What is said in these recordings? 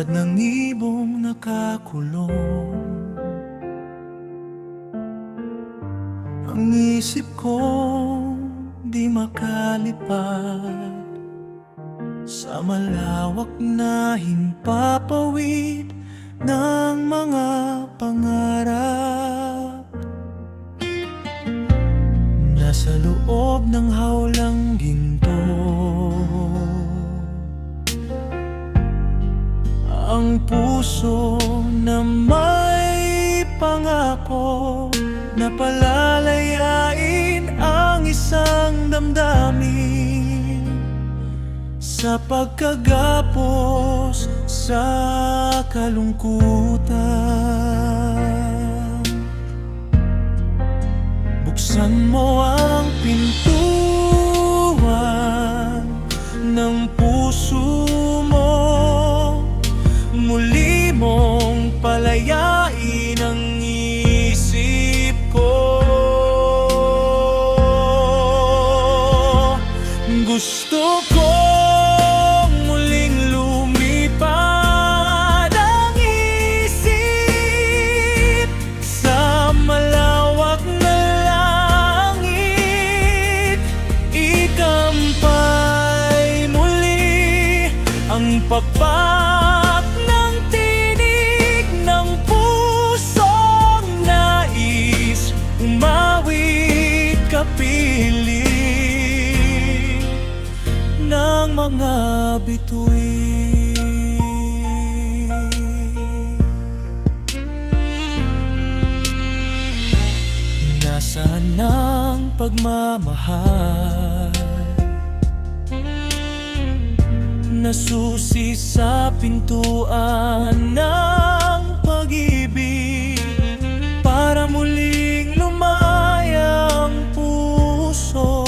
Tulad ng ibong nakakulong, ang isip ko di makalipad sa malawak na himpapawid ng mga pangarap. Nasa loob ng hawlang ginto, ang puso na may pangako na palalayain ang isang damdamin sa pagkagapos sa kalungkutan. Buksan mo ang pintuan ng puso mo, muli mong palayain ang isip ko. Gusto kong muling lumipad ang isip sa malawak na langit, ikampay muli ang pagpat ng tinig ng pusong nais umawit kapiling ng mga bituin. Nasaan ang pagmamahal na susi sa pintuan ng pag-ibig para muling lumaya ang puso,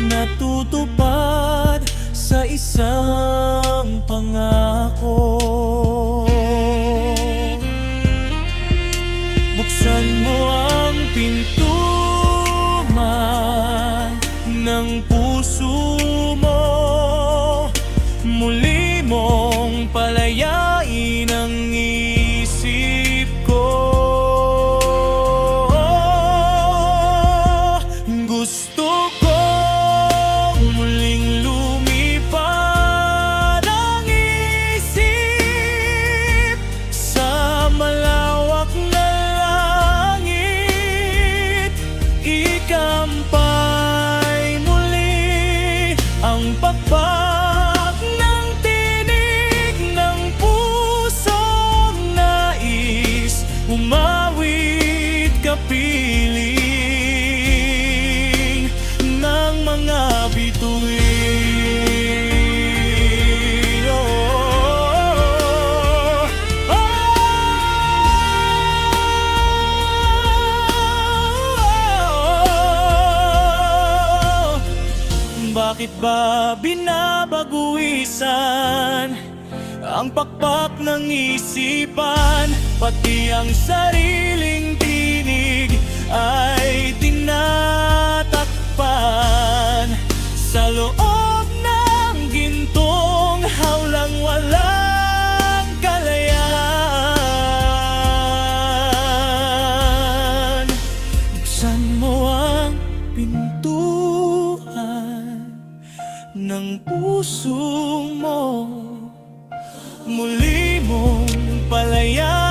natutupad sa isang pangako. Buksan mo ang pintuan ng puso mo, muli mong palayain ang isip ko. Gusto kong muling lumipad ang isip sa malawak na langit, ikampay muli ang pagpak ng tinig ng pusong nais umawit kapiling ng mga bituin. Bakit ba binabaguisan ang pakpak ng isipan, pati ang sariling tinig ay tinatakpan sa loob ng gintong hawlang walang kalayaan. Buksan mo ang pintuan ng puso mo, muli mong palayain